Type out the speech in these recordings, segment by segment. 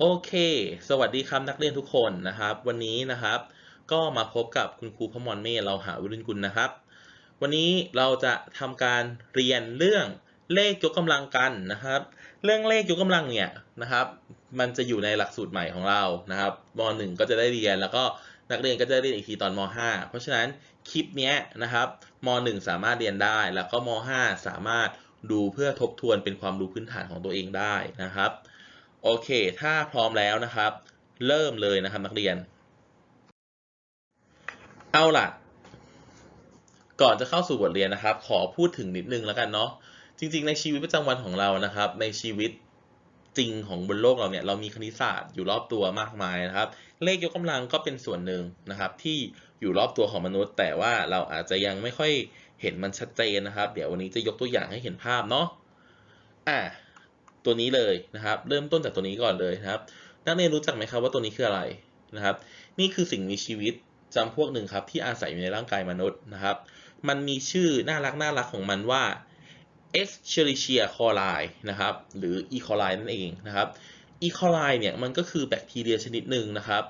โอเค สวัสดีครับนักเรียนทุกคนนะครับวันนี้นะครับก็มาพบกับคุณครูพมรเมธเราหาวิรุณกุลนะครับวันนี้เราจะทำการเรียนเรื่องเลขยกกำลังกันนะครับเรื่องเลขยกกำลังเนี่ยนะครับมันจะอยู่ในหลักสูตรใหม่ของเรานะครับม .1 ก็จะได้เรียนแล้วก็นักเรียนก็จะได้เรียนอีกทีตอนม .5 เพราะฉะนั้นคลิปนี้นะครับม .1 สามารถเรียนได้แล้วก็ม .5 สามารถดูเพื่อทบทวนเป็นความรู้พื้นฐานของตัวเองได้นะครับ โอเค ถ้าพร้อมแล้วนะครับ เริ่มเลยนะครับนักเรียน เอาล่ะ ก่อนจะเข้าสู่บทเรียนนะครับ ขอพูดถึงนิดนึงแล้วกันเนาะจริงๆในชีวิตประจำวันของเรานะครับ ในชีวิตจริงของบนโลกเราเนี่ย เรามีคณิตศาสตร์อยู่รอบตัวมากมายนะครับ เลขยกกำลังก็เป็นส่วนหนึ่งนะครับที่อยู่รอบตัวของมนุษย์ แต่ว่าเราอาจจะยังไม่ค่อยเห็นมันชัดเจนนะครับ เดี๋ยววันนี้จะยกตัวอย่างให้เห็นภาพเนาะอ่ะตัวนี้เลยนะครับ เริ่มต้นจากตัวนี้ก่อนเลยนะครับ นักเรียนรู้จักไหมครับว่าตัวนี้คืออะไรนะครับนี่คือสิ่งมีชีวิตจำพวกหนึ่งครับที่อาศัยอยู่ในร่างกายมนุษย์นะครับมันมีชื่อน่ารักของมันว่า Escherichia coli นะครับหรือ E. coli นั่นเองนะครับ E. coli เนี่ยมันก็คือแบคทีเรียชนิดหนึ่งนะครับ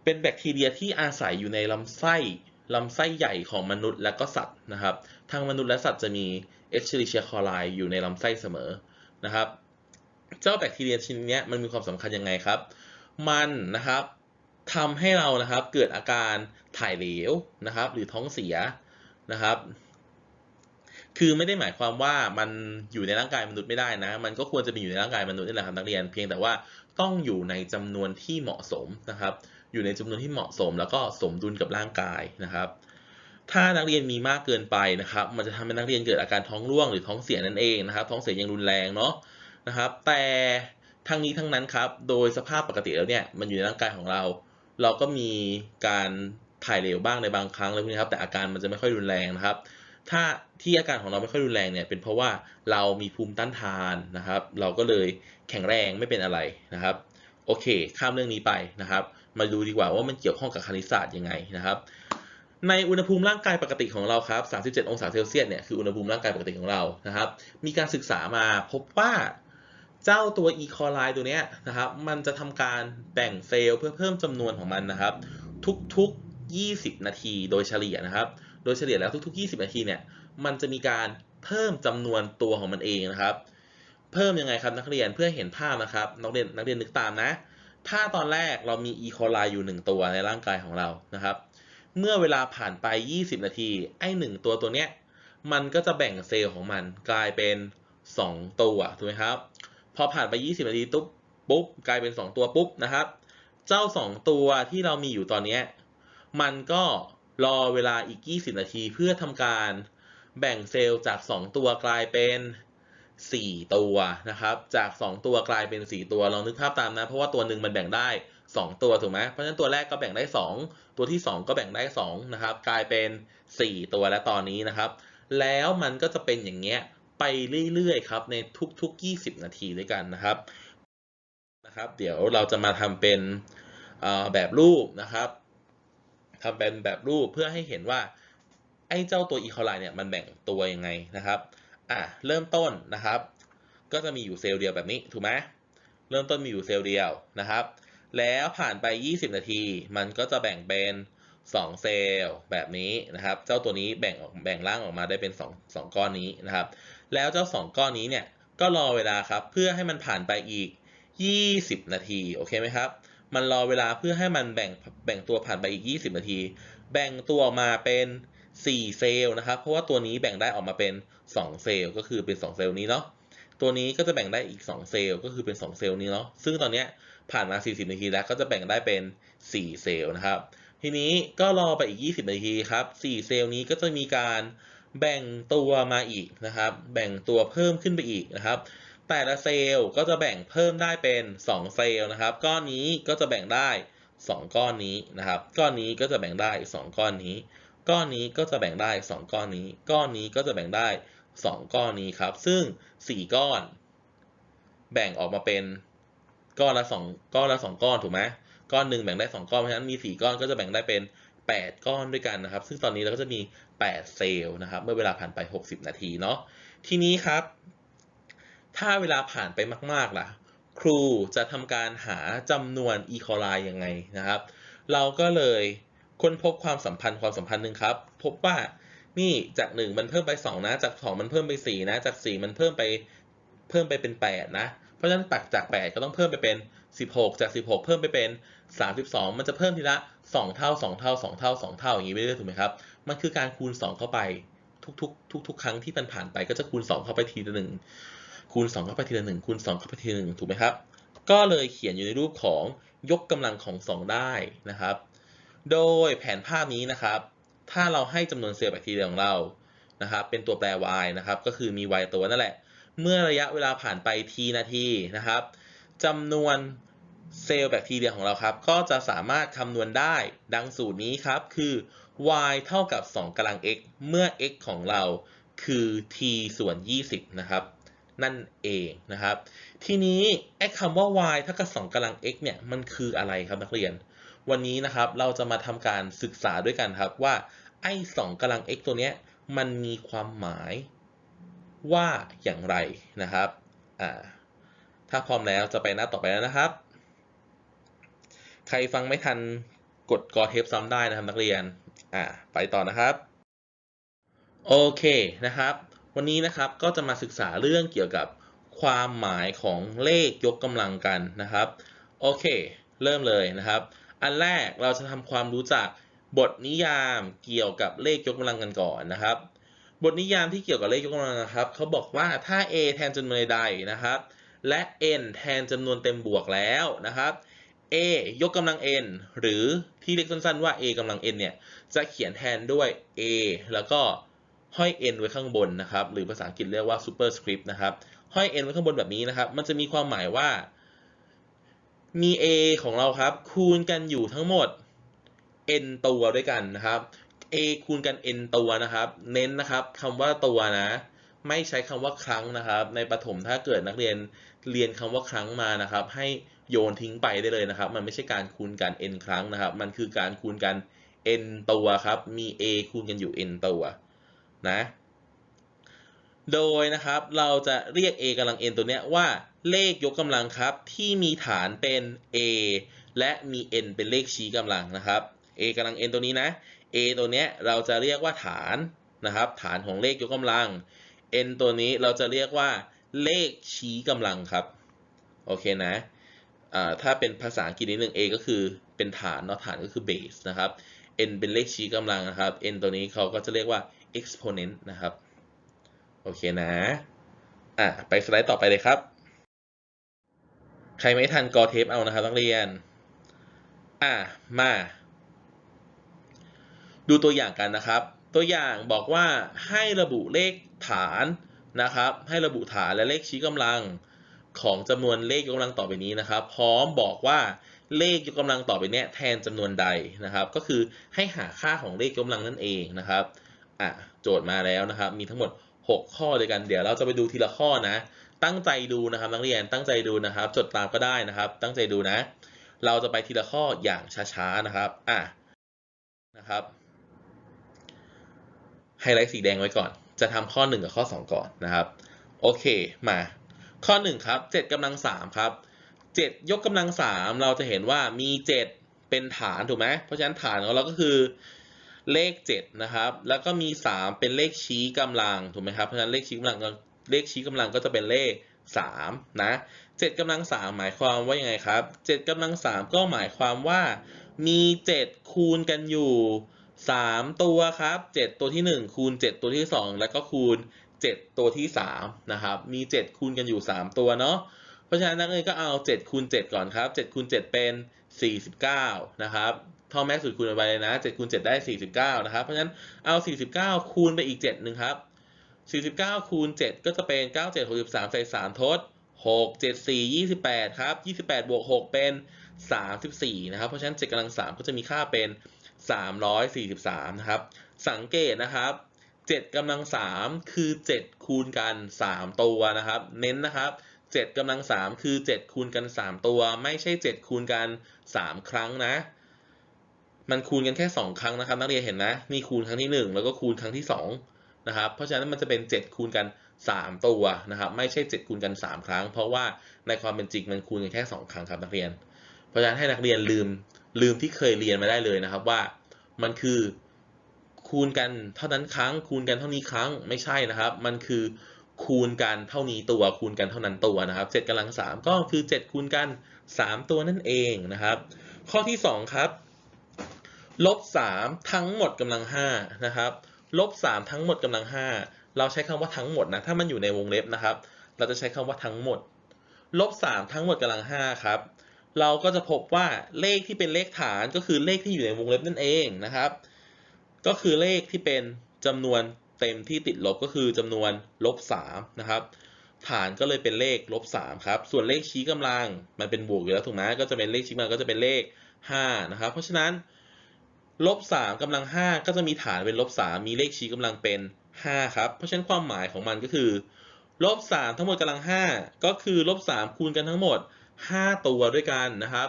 เป็นแบคทีเรียที่อาศัยอยู่ในลำไส้ใหญ่ของมนุษย์และก็สัตว์นะครับทั้งมนุษย์และสัตว์จะมี Escherichia coli อยู่ในลำไส้เสมอนะครับเจ้าแบคทีเรียชนิดนี้มันมีความสำคัญยังไงครับมันนะครับทำให้เรานะครับเกิดอาการถ่ายเหลวนะครับหรือท้องเสียนะครับคือไม่ได้หมายความว่ามันอยู่ในร่างกายมนุษย์ไม่ได้นะมันก็ควรจะมีอยู่ในร่างกายมนุษย์นี่แหละครับนักเรียนเพียงแต่ว่าต้องอยู่ในจำนวนที่เหมาะสมนะครับอยู่ในจำนวนที่เหมาะสมแล้วก็สมดุลกับร่างกายนะครับถ้านักเรียนมีมากเกินไปนะครับมันจะทำให้นักเรียนเกิดอาการท้องร่วงหรือท้องเสียนั่นเองนะครับท้องเสียอย่างรุนแรงเนาะนะครับแต่ทั้งนี้ทั้งนั้นครับโดยสภาพปกติแล้วเนี่ยมันอยู่ในร่างกายของเราเราก็มีการถ่ายเหลวบ้างในบางครั้งเลยนะครับแต่อาการมันจะไม่ค่อยรุนแรงนะครับถ้าที่อาการของเราไม่ค่อยรุนแรงเนี่ยเป็นเพราะว่าเรามีภูมิต้านทานนะครับเราก็เลยแข็งแรงไม่เป็นอะไรนะครับโอเคข้ามเรื่องนี้ไปนะครับมาดูดีกว่าว่ามันเกี่ยวข้องกับคณิตศาสตร์ยังไงนะครับในอุณหภูมิร่างกายปกติของเราครับ37องศาเซลเซียสเนี่ยคืออุณหภูมิร่างกายปกติของเรานะครับมีการศึกษามาพบว่าเจ้าตัว E. coli ตัวนี้นะครับมันจะทำการแบ่งเซลล์เพื่อเพิ่มจำนวนของมันนะครับทุกๆ20นาทีโดยเฉลี่ยนะครับโดยเฉลี่ยแล้วทุกๆ20นาทีเนี่ยมันจะมีการเพิ่มจำนวนตัวของมันเองนะครับเพิ่มยังไงครับนักเรียนเพื่อเห็นภาพนะครับนักเรียนนึกตามนะถ้าตอนแรกเรามี E. coli อยู่1ตัวในร่างกายของเรานะครับเมื่อเวลาผ่านไป20นาทีไอ้1ตัวเนี้ยมันก็จะแบ่งเซลล์ของมันกลายเป็น2ตัวถูกไหมครับพอผ่านไป20นาทีปุ๊บกลายเป็น2ตัวปุ๊บนะครับเจ้า2ตัวที่เรามีอยู่ตอนนี้มันก็รอเวลาอีก20นาทีเพื่อทำการแบ่งเซลล์จาก2ตัวกลายเป็น4ตัวนะครับจาก2ตัวกลายเป็น4ตัวลองนึกภาพตามนะเพราะว่าตัวหนึ่งมันแบ่งได้2ตัวถูกไหมเพราะฉะนั้นตัวแรกก็แบ่งได้2ตัวที่2ก็แบ่งได้2นะครับกลายเป็น4ตัวและตอนนี้นะครับแล้วมันก็จะเป็นอย่างเงี้ยไปเรื่อยๆครับในทุกๆ20นาทีด้วยกันนะครับเดี๋ยวเราจะมาทำเป็นแบบรูปนะครับทำเป็นแบบรูปเพื่อให้เห็นว่าไอ้เจ้าตัวอีโคไลเนี่ยมันแบ่งตัวยังไงนะครับเริ่มต้นนะครับก็จะมีอยู่เซลล์เดียวแบบนี้ถูกไหมเริ่มต้นมีอยู่เซลล์เดียวนะครับแล้วผ่านไป20นาทีมันก็จะแบ่งเป็น2เซลล์แบบนี้นะครับเจ้าตัวนี้แบ่งร่างออกมาได้เป็น2ก้อนนี้นะครับแล้วเจ้า2ก้อนนี้เนี่ยก็รอเวลาครับเพื่อให้มันผ่านไปอีก20นาทีโอเคไหมครับมันรอเวลาเพื่อให้มันแบ่งตัวผ่านไปอีก20นาทีแบ่งตัวออกมาเป็น4เซลล์นะครับเพราะว่าตัวนี้แบ่งได้ออกมาเป็น2เซลล์ก็คือเป็น2เซลล์นี้เนาะตัวนี้ก็จะแบ่งได้อีก2เซลล์ก็คือเป็น2เซลล์นี้เนาะซึ่งตอนนี้ผ่านมา40นาทีแล้วก็จะแบ่งได้เป็น4เซลล์นะครับทีนี้ก็รอไปอีก20นาทีครับ4เซลล์นี้ก็จะมีการแบ่งตัวมาอีกนะครับแบ่งตัวเพิ่มขึ้นไปอีกนะครับแต่ละเซลล์ก็จะแบ่งเพิ่มได้เป็น2เซลล์นะครับก้อนนี้ก็จะแบ่งได้2ก้อนนี้นะครับก้อนนี้ก็จะแบ่งได้2ก้อนนี้ก้อนนี้ก็จะแบ่งได้2ก้อนนี้ก้อนนี้ก็จะแบ่งได้2ก้อนนี้ครับซึ่ง4ก้อนแบ่งออกมาเป็นก้อนละ2ก้อนถูกไหมก้อนหนึ่งแบ่งได้2ก้อนเพราะฉะนั้นมี4ก้อนก็จะแบ่งได้เป็น8ก้อนด้วยกันนะครับซึ่งตอนนี้เราก็จะมี8เซลล์นะครับเมื่อเวลาผ่านไป60นาทีเนาะทีนี้ครับถ้าเวลาผ่านไปมากๆล่ะ ครูจะทำการหาจำนวนอีคอไลยังไงนะครับเราก็เลยค้นพบความสัมพันธ์หนึ่งครับพบว่านี่จาก1มันเพิ่มไป2นะจาก2มันเพิ่มไป4นะจาก4มันเพิ่มไปเป็น8นะเพราะฉะนั้นตัดจาก8ก็ต้องเพิ่มไปเป็น16จาก16เพิ่มไปเป็น32มันจะเพิ่มทีละ2เท่า2เท่า2เท่า2เท่าอย่างนี้ไปเรื่อยๆถูกไหมครับมันคือการคูณ2เข้าไปทุกครั้งที่มันผ่านไปก็จะคูณ2เข้าไปทีละ1คูณ2เข้าไปทีละ1คูณ2เข้าไปทีละ1ถูกไหมครับก็เลยเขียนอยู่ในรูปของยกกำลังของ2ได้นะครับโดยแผนภาพนี้นะครับถ้าเราให้จำนวนเซลล์แบคทีเรียของเรานะครับเป็นตัวแปร y นะครับก็คือมี y ตัวนั่นแหละเมื่อระยะเวลาผ่านไป t นาทีนะครับจำนวนเซลล์แบคทีเรียของเราครับก็จะสามารถคำนวณได้ดังสูตรนี้ครับคือ y เท่ากับ2กำลัง x เมื่อ x ของเราคือ t ส่วน20นะครับนั่นเองนะครับทีนี้ไอ้คำว่า y เท่ากับ2กำลัง x เนี่ยมันคืออะไรครับนักเรียนวันนี้นะครับเราจะมาทำการศึกษาด้วยกันครับว่าไอ้2กำลัง x ตัวเนี้ยมันมีความหมายว่าอย่างไรนะครับถ้าพร้อมแล้วจะไปหน้าต่อไปแล้วนะครับใครฟังไม่ทันกดกอเทปซ้ำได้นะครับนักเรียนไปต่อนะครับโอเคนะครับวันนี้นะครับก็จะมาศึกษาเรื่องเกี่ยวกับความหมายของเลขยกกำลังกันนะครับโอเคเริ่มเลยนะครับอันแรกเราจะทำความรู้จักบทนิยามเกี่ยวกับเลขยกกำลังกันก่อนนะครับบทนิยามที่เกี่ยวกับเลขยกกำลังนะครับเขาบอกว่าถ้า a แทนจำนวนใดนะครับและ n แทนจำนวนเต็มบวกแล้วนะครับ a ยกกำลัง n หรือที่เรียกสั้นๆว่า a กำลัง n เนี่ยจะเขียนแทนด้วย a แล้วก็ห้อย n ไว้ข้างบนนะครับหรือภาษาอังกฤษเรียกว่า superscript นะครับห้อย n ไว้ข้างบนแบบนี้นะครับมันจะมีความหมายว่ามี a ของเราครับคูณกันอยู่ทั้งหมด n ตัวด้วยกันนะครับ a คูณกัน n ตัวนะครับเน้นนะครับคำว่าตัวนะไม่ใช้คำว่าครั้งนะครับในประถมถ้าเกิดนักเรียนเรียนคำว่าครั้งมานะครับให้โยนทิ้งไปได้เลยนะครับมันไม่ใช่การคูณกัน n ครั้งนะครับมันคือการคูณกัน n ตัวครับมี a คูณกันอยู่ n ตัวนะโดยนะครับเราจะเรียก a กำลัง n ตัวเนี้ยว่าเลขยกกำลังครับที่มีฐานเป็น a และมี n เป็นเลขชี้กำลังนะครับ a กำลัง n ตัวนี้นะ a ตัวเนี้ยเราจะเรียกว่าฐานนะครับฐานของเลขยกกำลัง n ตัวนี้เราจะเรียกว่าเลขชี้กำลังครับโอเคนะถ้าเป็นภาษาอังกฤษนิดนึง a ก็คือเป็นฐานเนาะฐานก็คือ base นะครับ n เป็นเลขชี้กำลังนะครับ n ตัวนี้เขาก็จะเรียกว่า exponent นะครับโอเคนะไปสไลด์ต่อไปเลยครับใครไม่ทันกอเทปเอานะครับนักเรียนมาดูตัวอย่างกันนะครับตัวอย่างบอกว่าให้ระบุเลขฐานนะครับให้ระบุฐานและเลขชี้กำลังของจำนวนเลขยกกำลังต่อไปนี้นะครับพร้อมบอกว่าเลขยกกำลังต่อไปนี้แทนจำนวนใดนะครับก็คือให้หาค่าของเลขยกกำลังนั่นเองนะครับโจทย์มาแล้วนะครับมีทั้งหมด6ข้อด้วยกันเดี๋ยวเราจะไปดูทีละข้อนะตั้งใจดูนะครับนักเรียนตั้งใจดูนะครับจดตามก็ได้นะครับตั้งใจดูนะเราจะไปทีละข้ออย่างช้าๆนะครับนะครับไฮไลท์สีแดงไว้ก่อนจะทำข้อ1กับข้อ2ก่อนนะครับโอเคมาข้อ1ครับ7กำลัง3ครับ7ยกกำลัง3เราจะเห็นว่ามี7เป็นฐานถูกไหมเพราะฉะนั้นฐานของเราก็คือเลข7นะครับแล้วก็มี3เป็นเลขชี้กำลังถูกไหมครับเพราะฉะนั้นเลขชี้กำลังก็จะเป็นเลข3นะ7กำลัง3หมายความว่ายังไงครับ7กำลัง3ก็หมายความว่ามี7คูณกันอยู่3ตัวครับ7ตัวที่1คูณ7ตัวที่2แล้วก็คูณ7ตัวที่3นะครับมี7คูณกันอยู่3ตัวเนาะเพราะฉะนั้นนักเรียนก็เอา7คูณ7ก่อนครับ7คูณ7เป็น49นะครับท่อแม่สูตรคูณไปเลยนะ7คูณ7ได้49นะครับเพราะฉะนั้นเอา49คูณไปอีก7นึงครับ49คูณ7ก็จะเป็น9 7 63ใส่3ทด6 7 4 28ครับ28บวก6เป็น34นะครับเพราะฉะนั้น7กำลัง3ก็จะมีค่าเป็น343นะครับสังเกตนะครับ7กำลัง3คือ7คูณกัน3ตัวนะครับเน้นนะครับ7กำลัง3คือ7คูณกัน3ตัวไม่ใช่7คูณกัน3ครั้งนะมันคูณกันแค่2ครั้งนะครับนักเรียนเห็นนะนี่คูณครั้งที่1แล้วก็คูณครั้งที่2นะครับเพราะฉะนั้นมันจะเป็น7คูณกัน 3 ตัวนะครับไม่ใช่7คูณกัน3 ครั้งเพราะว่าในความเป็นจริงมันคูณกันแค่2 ครั้งครับนักเรียนเพราะฉะนั้นให้นักเรียนลืมที่เคยเรียนมาได้เลยนะครับว่ามันคือคูณกันเท่านั้นครั้งคูณกันเท่านี้ครั้งไม่ใช่นะครับมันคือคูณกันเท่านี้ตัวคูณกันเท่านั้นตัวนะครับ7กำลัง3ก็คือ7คูณกัน3 ตัวนั่นเองนะครับข้อที่2ครับลบ3ทั้งหมดกำลัง5นะครับลบ3ทั้งหมดกำลัง5เราใช้คำว่าทั้งหมดนะถ้ามันอยู่ในวงเล็บนะครับเราจะใช้คำว่าทั้งหมดลบ3ทั้งหมดกำลัง5ครับเราก็จะพบว่าเลขที่เป็นเลขฐานก็คือเลขที่อยู่ในวงเล็บนั่นเองนะครับก็คือเลขที่เป็นจำนวนเต็มที่ติดลบก็คือจำนวนลบ3นะครับฐานก็เลยเป็นเลขลบ3ครับส่วนเลขชี้กำลังมันเป็นบวกอยู่แล้วถูกไหมก็จะเป็นเลขชี้กำลังก็จะเป็นเลข5นะครับเพราะฉะนั้นลบ3กำลัง5ก็จะมีฐานเป็นลบ3มีเลขชี้กำลังเป็น5ครับเพราะฉะนั้นความหมายของมันก็คือลบ3ทั้งหมดกำลัง5ก็คือลบ3คูณกันทั้งหมด5ตัวด้วยกันนะครับ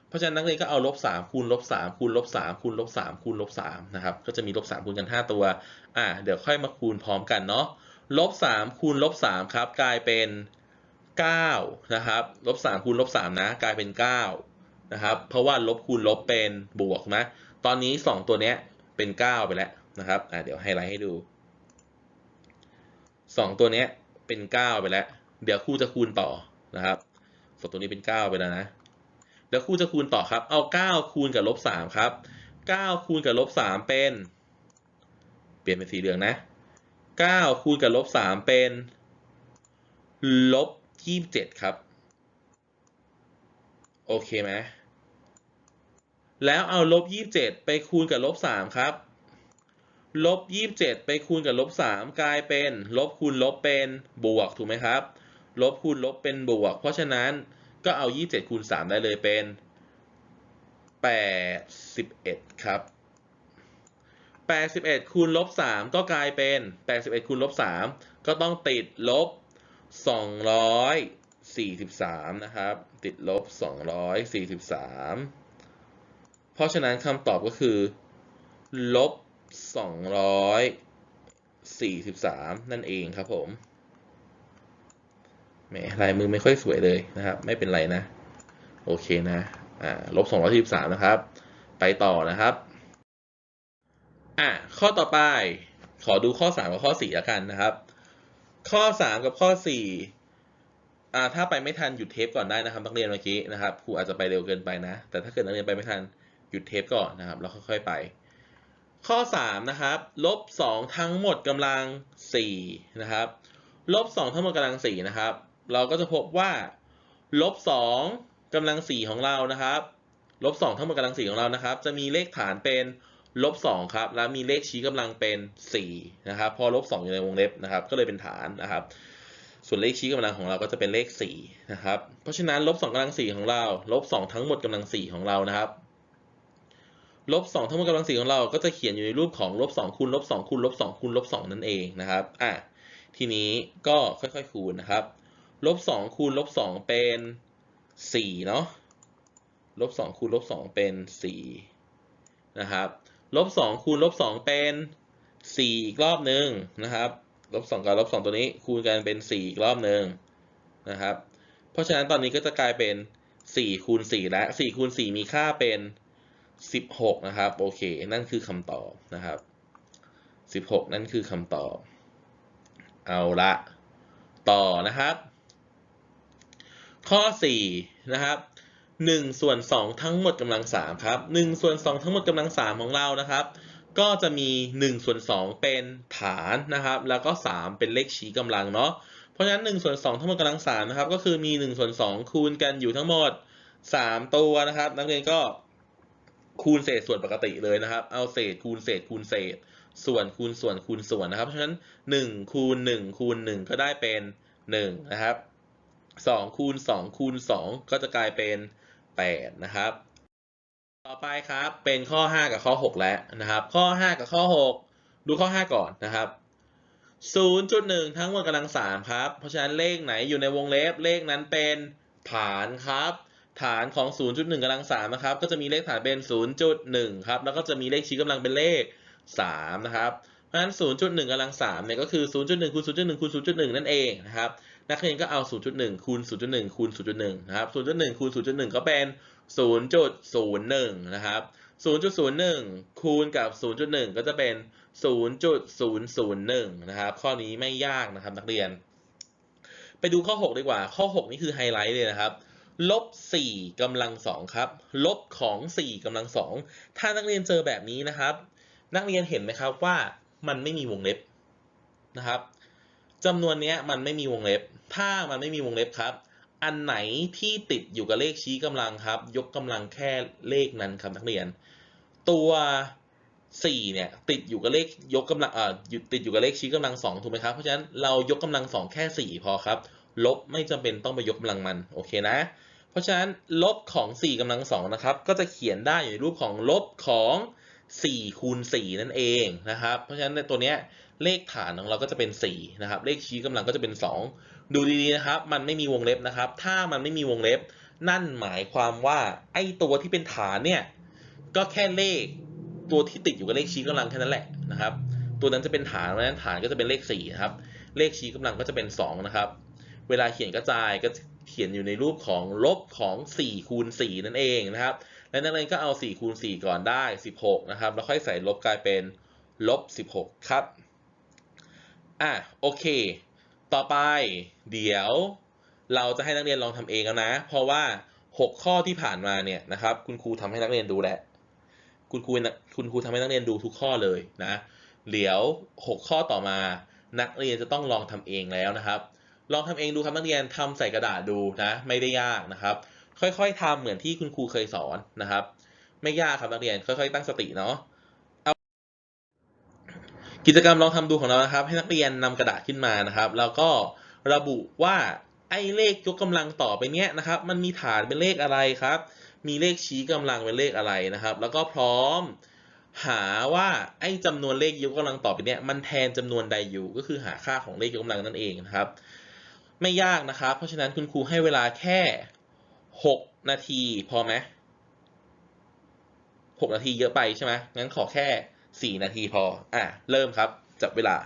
เพราะฉะนั้นนักเรียนก็เอาลบ3คูณลบ3คูณลบ3คูณลบ3คูณลบ3นะครับก็จะมีลบ3คูณกัน5ตัวเดี๋ยวค่อยมาคูณพร้อมกันเนาะลบ3คูณลบ3ครับกลายเป็น9นะครับลบ3คูณลบ3นะกลายเป็น9นะครับเพราะว่าลบคูณลบเป็นบวกนะตอนนี้2ตัวเนี้ยเป็น9ไปแล้วนะครับเดี๋ยวไฮไลท์ให้ดู2ตัวเนี้ยเป็น9ไปแล้วเดี๋ยวครูจะคูณต่อนะครับ2ตัวนี้เป็น9ไปแล้วนะเดี๋ยวครูจะคูณต่อครับเอา9คูณกับลบ3ครับ9คูณกับลบ3เป็นเปลี่ยนเป็นสีเหลืองนะ9คูณกับลบ3เป็นลบ27ครับโอเคไหมแล้วเอาลบ27ไปคูณกับลบ3ครับลบ27ไปคูณกับลบ3กลายเป็นลบคูณลบเป็นบวกถูกไหมครับลบคูณลบเป็นบวกเพราะฉะนั้นก็เอา27คูณ3ได้เลยเป็น81ครับ81คูณลบ3ก็กลายเป็น81คูณลบ3ก็ต้องติดลบ243นะครับติดลบ243เพราะฉะนั้นคำตอบก็คือลบ243นั่นเองครับผมแหมลายมือไม่ค่อยสวยเลยนะครับไม่เป็นไรนะโอเคนะลบ243นะครับไปต่อนะครับข้อต่อไปขอดูข้อ3กับข้อ4แล้วกันนะครับข้อ3กับข้อ4ถ้าไปไม่ทันหยุดเทปก่อนได้นะครับนักเรียนเมื่อกี้นะครับครูอาจจะไปเร็วเกินไปนะแต่ถ้าเกิดนักเรียนไปไม่ทันหยุดเทปก่อนนะครับแล้วค่อยๆไปข้อ3นะครับลบ2ทั้งหมดกำลัง4นะครับลบ2ทั้งหมดกำลัง4นะครับเราก็จะพบว่าลบ2กำลัง4ของเรานะครับลบ2ทั้งหมดกำลัง4ของเรานะครับจะมีเลขฐานเป็นลบ2ครับแล้วมีเลขชี้กำลังเป็น4นะครับพอลบ2อยู่ในวงเล็บนะครับก็เลยเป็นฐานนะครับส่วนเลขชี้กำลังของเราก็จะเป็นเลข4นะครับเพราะฉะนั้นลบ2กำลัง4ของเราลบ2ทั้งหมดกำลัง4ของเรานะครับลบ2ทั้งหมดกำลัง4ของเราก็จะเขียนอยู่ในรูปของลบ2คูณลบ2คูณลบ2คูณลบ2นั่นเองนะครับทีนี้ก็ค่อยๆคูณนะครับลบ2คูณลบ2เป็น4เนาะลบ2คูณลบ2เป็น4นะครับลบ2คูณลบ2เป็น4อีกรอบหนึ่งนะครับลบ2กับลบ2ตัวนี้คูณกันเป็น4อีกรอบหนึ่งนะครับเพราะฉะนั้นตอนนี้ก็จะกลายเป็น4คูณ4และ4คูณ4มีค่าเป็น16นะครับโอเคนั่นคือคำตอบนะครับ16นั่นคือคำตอบเอาละต่อนะครับข้อ4นะครับ1ส่วน2ทั้งหมดกำลัง3ครับ1ส่วน2ทั้งหมดกำลัง3ของเรานะครับก็จะมี1ส่วน2เป็นฐานนะครับแล้วก็3เป็นเลขชี้กำลังเนาะเพราะฉะนั้น1ส่วน2ทั้งหมดกำลัง3นะครับก็คือมี1ส่วน2คูณกันอยู่ทั้งหมด3ตัวนะครับนักเรียนก็คูณเศษส่วนปกติเลยนะครับเอาเศษคูณเศษคูณเศษส่วนคูณส่วนคูณส่วนนะครับเพราะฉะนั้น1คูณ1คูณ1ก็ได้เป็น1นะครับ2คูณ2คูณ2ก็จะกลายเป็น8นะครับต่อไปครับเป็นข้อ5กับข้อ6แล้วนะครับข้อ5กับข้อ6ดูข้อ5ก่อนนะครับ 0.1 ทั้งหมดกำลัง3ครับเพราะฉะนั้นเลขไหนอยู่ในวงเล็บเลขนั้นเป็นฐานครับฐานของ 0.1 กำลัง3นะครับก็จะมีเลขฐานเป็น 0.1 ครับแล้วก็จะมีเลขชี้กำลังเป็นเลข3นะครับเพ ราะฉะนั้น 0.1 กำลัง 3 เนี่ยก็คือ 0.1 คูณ 0.1 คูณ 0.1 นั่นเองนะครับนักเรียนก็เอา 0.1 คูณ 0.1 คูณ 0.1 นะครับ 0.1 คูณ 0.1 ก็เป็น 0.01 นะครับ 0.01 คูณกับ 0.1 ก็จะเป็น 0.001 นะครับข้อนี้ไม่ยากนะครับนักเรียนไปดูข้อ 6 ดีกว่าข้อ 6 นี่คือไฮไลท์เลยนะครับลบ 4 กำลัง 2 ครับลบของ 4 กำลัง 2 ถ้านักเรียนเจอแบบนี้นะครับนักเรียนเห็นไหมครับว่ามันไม่มีวงเล็บนะครับจำนวนนี้มันไม่มีวงเล็บถ้ามันไม่มีวงเล็บครับอันไหนที่ติดอยู่กับเลขชี้กำลังครับยกกำลังแค่เลขนั้นครับนักเรียนตัว4เนี่ยติดอยู่กับเลขยกกำลังติดอยู่กับเลขชี้กำลัง2ถูกไหมครับเพราะฉะนั้นเรายกกำลัง2แค่4พอครับลบไม่จำเป็นต้องไปยกกำลังมันโอเคนะเพราะฉะนั้นลบของ4กำลัง2นะครับก็จะเขียนได้อยู่ในรูปของลบของ4คูณ4นั่นเองนะครับเพราะฉะนั้นในตัวเนี้ยเลขฐานของเราก็จะเป็น4นะครับเลขชี้กำลังก็จะเป็น2ดูดีๆนะครับมันไม่มีวงเล็บนะครับถ้ามันไม่มีวงเล็บนั่นหมายความว่าไอ้ตัวที่เป็นฐานเนี่ยก็แค่เลขตัวที่ติดอยู่กับเลขชี้กำลังแค่นั้นแหละนะครับตัวนั้นจะเป็นฐานเพราะฉะนั้นฐานก็จะเป็นเลข4นะครับเลขชี้กำลังก็จะเป็น2นะครับเวลาเขียนกระจายก็เขียนอยู่ในรูปของลบของ4คูณ4นั่นเองนะครับและนักเรียนก็เอา4คูณ4ก่อนได้16นะครับแล้วค่อยใส่ลบกลายเป็นลบ16ครับโอเคต่อไปเดี๋ยวเราจะให้นักเรียนลองทำเองแล้วนะเพราะว่า6ข้อที่ผ่านมาเนี่ยนะครับคุณครูทำให้นักเรียนดูแหละคุณครูทำให้นักเรียนดูทุกข้อเลยนะเดี๋ยว6ข้อต่อมานักเรียนจะต้องลองทำเองแล้วนะครับลองทำเองดูครับนักเรียนทำใส่กระดาษดูนะไม่ได้ยากนะครับค่อยๆทำเหมือนที่คุณครูเคยสอนนะครับไม่ยากครับนักเรียนค่อยๆตั้งสติเนาะกิจกรรมลองทำดูของเรานะครับให้นักเรียนนำกระดาษขึ้นมานะครับแล้วก็ระบุว่าไอ้เลขยกกำลังต่อไปเนี้ยนะครับมันมีฐานเป็นเลขอะไรครับมีเลขชี้กำลังเป็นเลขอะไรนะครับแล้วก็พร้อมหาว่าไอ้จำนวนเลขยกกำลังต่อไปเนี้ยมันแทนจำนวนใดอยู่ก็คือหาค่าของเลขยกกำลังนั่นเองนะครับไม่ยากนะครับเพราะฉะนั้นคุณครูให้เวลาแค่6นาทีพอไหม6นาทีเยอะไปใช่ไหมงั้นขอแค่4นาทีพอเริ่มครับจับเวลา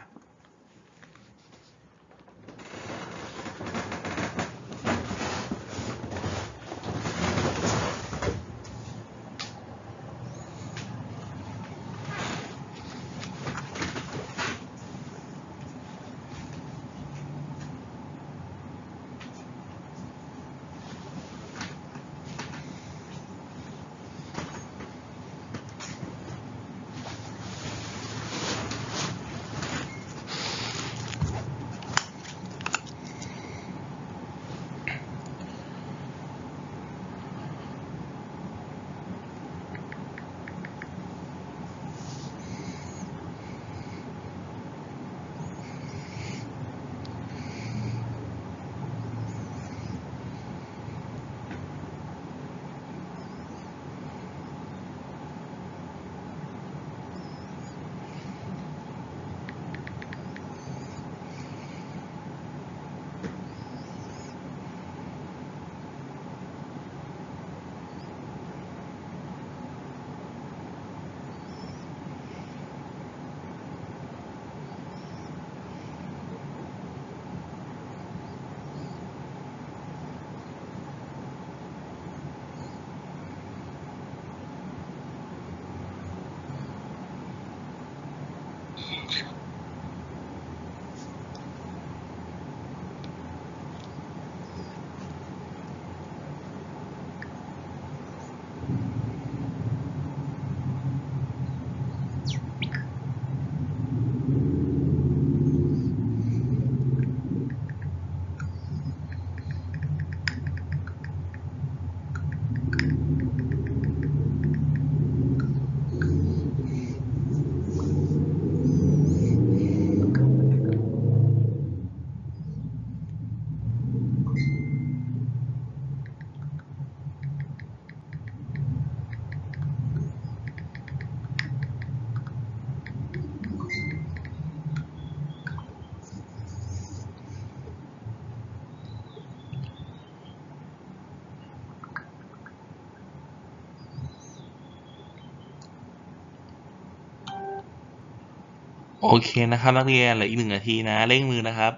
โอเคนะครับนักเรียนเหลืออีก1 นาทีนะเร่งมือนะครับ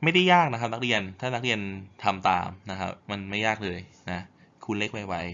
ไม่ได้ยากนะครับนักเรียนถ้านักเรียนทำตามนะครับมันไม่ยากเลยนะคูณเลขไวๆ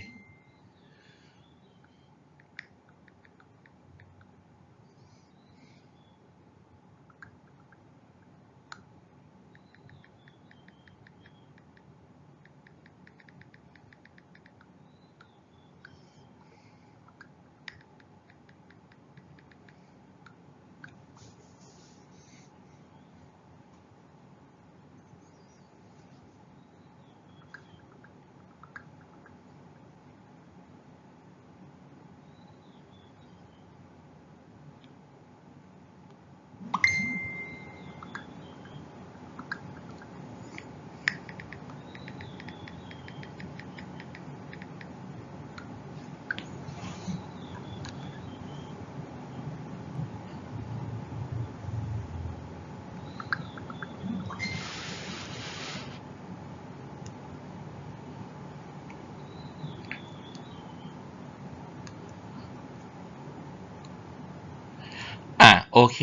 โอเค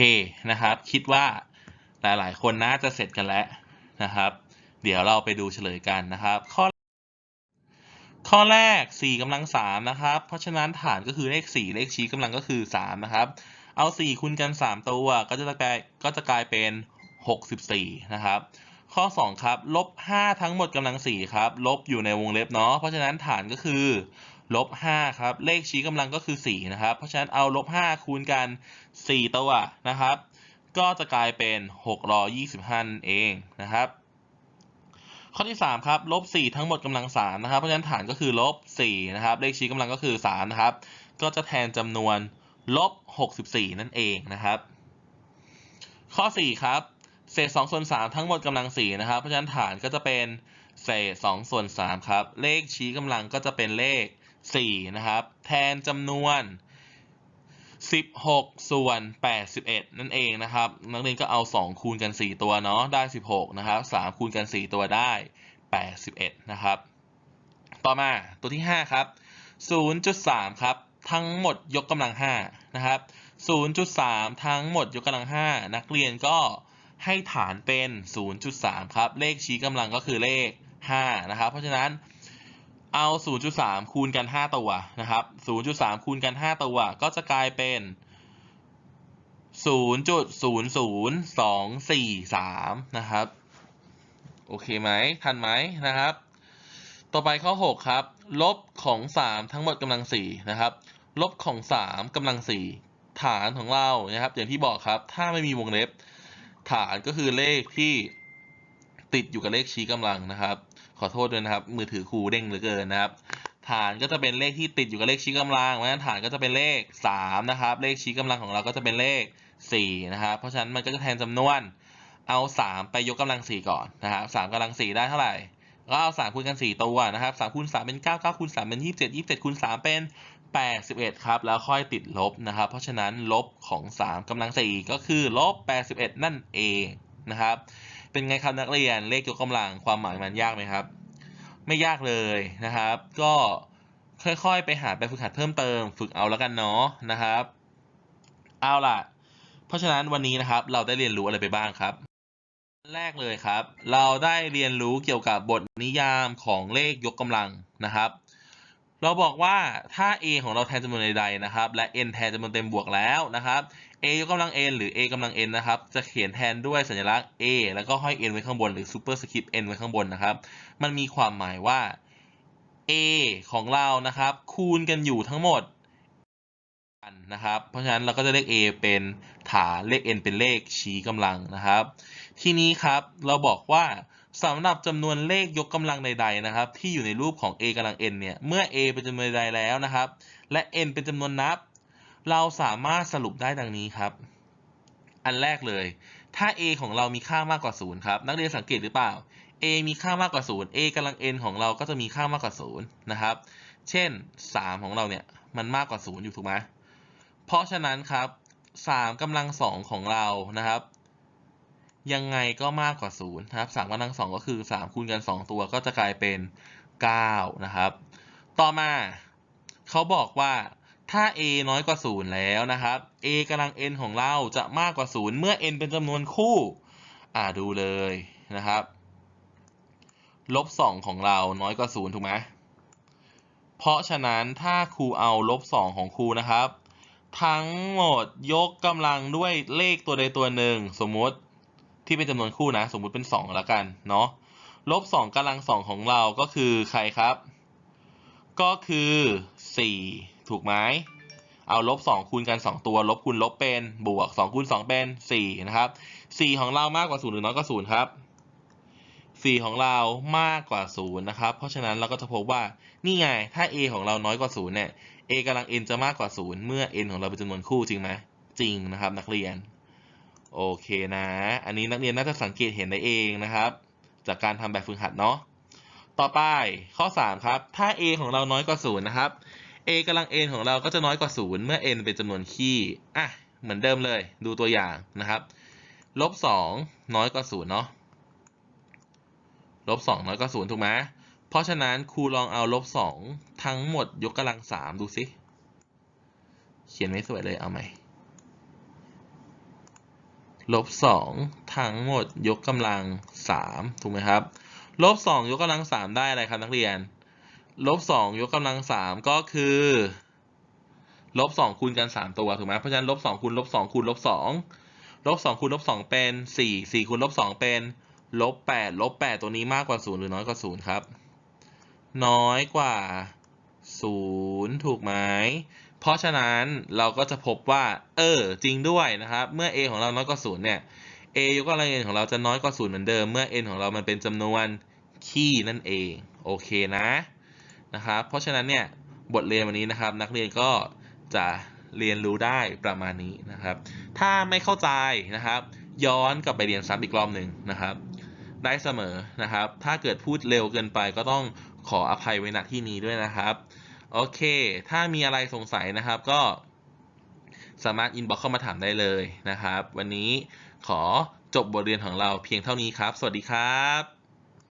นะครับคิดว่าหลายๆคนน่าจะเสร็จกันแล้วนะครับเดี๋ยวเราไปดูเฉลยกันนะครับข้อแรก4 กำลัง 3นะครับเพราะฉะนั้นฐานก็คือเลข4เลขชี้กำลังก็คือ3นะครับเอา4คูณกัน3ตัวก็จะกลายเป็น64นะครับข้อ2ครับลบ5ทั้งหมดกำลัง4ครับลบอยู่ในวงเล็บเนาะเพราะฉะนั้นฐานก็คือลบ5ครับเลขชี้กำลังก็คือ4นะครับเพราะฉะนั้นเอาลบ5คูณกัน4ตัวนะครับก็จะกลายเป็น625นั่นเองนะครับข้อที่3ครับลบ4ทั้งหมดกำลัง3นะครับเพราะฉะนั้นฐานก็คือลบ4นะครับเลขชี้กำลังก็คือ3นะครับก็จะแทนจำนวนลบ64นั่นเองนะครับข้อ4ครับเศษ2ส่วน3ทั้งหมดกำลัง4นะครับเพราะฉะนั้นฐานก็จะเป็นเศษ2ส่วน3ครับเลขชี้กำลังก็จะเป็นเลข4นะครับแทนจำนวน16ส่วน81นั่นเองนะครับนักเรียนก็เอา2คูณกัน4ตัวเนาะได้16นะครับ3คูณกัน4ตัวได้81นะครับต่อมาตัวที่5ครับ 0.3 ครับทั้งหมดยกกำลัง5นะครับ 0.3 ทั้งหมดยกกำลัง5นักเรียนก็ให้ฐานเป็น 0.3 ครับเลขชี้กำลังก็คือเลข5นะครับเพราะฉะนั้นเอา 0.3 คูณกัน5ตัวนะครับ 0.3 คูณกัน5ตัวก็จะกลายเป็น 0.00243 นะครับโอเคไหมทันไหมนะครับต่อไปข้อ6ครับลบของ3ทั้งหมดกำลัง4นะครับลบของ3กำลัง4ฐานของเรานะครับอย่างที่บอกครับถ้าไม่มีวงเล็บฐานก็คือเลขที่ติดอยู่กับเลขชี้กำลังนะครับขอโทษด้วยนะครับมือถือครูเด้งเหลือเกินนะครับฐานก็จะเป็นเลขที่ติดอยู่กับเลขชี้กำลังเพราะฉะนั้นฐานก็จะเป็นเลข3นะครับเลขชี้กำลังของเราก็จะเป็นเลข4นะครับเพราะฉะนั้นมันก็จะแทนจำนวนเอา3ไปยกกำลัง4ก่อนนะครับ3กำลัง4ได้เท่าไหร่ก็เอา3คูณกัน4ตัวนะครับ3คูณ3เป็น9 9คูณ3เป็น27 27คูณ3เป็น81ครับแล้วค่อยติดลบนะครับเพราะฉะนั้นลบของ3กำลัง4ก็คือลบ81นั่นเองนะครับเป็นไงครับนักเรียนเลขยกกำลังความหมายมันยากไหมครับไม่ยากเลยนะครับก็ค่อยๆไปหาแบบฝึกหัดเพิ่มเติมฝึกเอาแล้วกันเนาะนะครับเอาล่ะเพราะฉะนั้นวันนี้นะครับเราได้เรียนรู้อะไรไปบ้างครับแรกเลยครับเราได้เรียนรู้เกี่ยวกับบทนิยามของเลขยกกำลังนะครับเราบอกว่าถ้า a ของเราแทนจำนวนใดๆนะครับและ n แทนจำนวนเต็มบวกแล้วนะครับ a ยกกำลัง n หรือ a กำลัง n นะครับจะเขียนแทนด้วยสัญลักษณ์ a แล้วก็ห้อย n ไว้ข้างบนหรือ superscript n ไว้ข้างบนนะครับมันมีความหมายว่า a ของเรานะครับคูณกันอยู่ทั้งหมดนะครับเพราะฉะนั้นเราก็จะเรียก a เป็นฐานเลข n เป็นเลขชี้กำลังนะครับทีนี้ครับเราบอกว่าสำหรับจำนวนเลขยกกำลังใดๆนะครับที่อยู่ในรูปของ a กำลัง n เนี่ยเมื่อ a เป็นจำนวนใดแล้วนะครับและ n เป็นจำนวนนับเราสามารถสรุปได้ดังนี้ครับอันแรกเลยถ้า a ของเรามีค่ามากกว่า0ครับนักเรียนสังเกตหรือเปล่า a มีค่ามากกว่า0 a กำลัง n ของเราก็จะมีค่ามากกว่า0นะครับเช่น3ของเราเนี่ยมันมากกว่า0อยู่ถูกไหมเพราะฉะนั้นครับ3กำลัง2ของเรานะครับยังไงก็มากกว่า0นะครับ3กำลัง2ก็คือ3คูณกัน2ตัวก็จะกลายเป็น9นะครับต่อมาเขาบอกว่าถ้า a น้อยกว่า0แล้วนะครับ a กำลัง n ของเราจะมากกว่า0เมื่อ n เป็นจำนวนคู่ดูเลยนะครับ-2ของเราน้อยกว่า0ถูกไหมเพราะฉะนั้นถ้าครูเอา-2ของครูนะครับทั้งหมดยกกำลังด้วยเลขตัวใดตัวหนึ่งสมมุติที่เป็นจำนวนคู่นะสมมุติเป็น2แล้วกันเนาะ-2กำลัง2ของเราก็คือใครครับก็คือ4ถูกไหมเอา-2คูณกัน2ตัวลบคูณลบเป็นบวก2คูณ2เป็น4นะครับ4ของเรามากกว่า0หรือน้อยกว่า0ครับ4ของเรามากกว่า0นะครับเพราะฉะนั้นเราก็จะพบว่านี่ไงถ้า a ของเราน้อยกว่า0เนี่ย a กำลัง n จะมากกว่า0เมื่อ n ของเราเป็นจำนวนคู่จริงไหมจริงนะครับนักเรียนโอเคนะอันนี้นักเรียนน่าจะสังเกตเห็นได้เองนะครับจากการทำแบบฝึกหัดเนาะต่อไปข้อ3ครับถ้า a ของเราน้อยกว่า0นะครับ a กำลัง n ของเราก็จะน้อยกว่า0เมื่อ n เป็นจำนวนคี่เหมือนเดิมเลยดูตัวอย่างนะครับ-2น้อยกว่า0เนาะ-2น้อยกว่า0ถูกไหมเพราะฉะนั้นครูลองเอา-2ทั้งหมดยกกำลัง3ดูสิเขียนไม่สวยเลยเอาใหม่-2ทั้งหมดยกกำลัง3ถูกไหมครับ-2ยกกำลัง3ได้อะไรครับนักเรียน-2ยกกำลัง3ก็คือ-2คูณกัน3ตัวถูกไหมเพราะฉะนั้น-2คูณ-2คูณ-2 -2คูณ-2เป็น4 4คูณ-2เป็น-8 -8ตัวนี้มากกว่า0หรือน้อยกว่า0ครับน้อยกว่า0ถูกไหมเพราะฉะนั้นเราก็จะพบว่าจริงด้วยนะครับเมื่อ a ของเราน้อยกว่า0เนี่ย a ยกกำลัง n ของเราจะน้อยกว่า0เหมือนเดิมเมื่อ n ของเรามันเป็นจำนวนคี่นั่นเองโอเคนะครับเพราะฉะนั้นเนี่ยบทเรียนวันนี้นะครับนักเรียนก็จะเรียนรู้ได้ประมาณนี้นะครับถ้าไม่เข้าใจนะครับย้อนกลับไปเรียนซ้ำอีกรอบหนึ่งนะครับได้เสมอนะครับถ้าเกิดพูดเร็วเกินไปก็ต้องขออภัยไว้ณที่นี้ด้วยนะครับโอเคถ้ามีอะไรสงสัยนะครับก็สามารถอินบ็อกซ์เข้ามาถามได้เลยนะครับวันนี้ขอจบบทเรียนของเราเพียงเท่านี้ครับสวัสดีครับ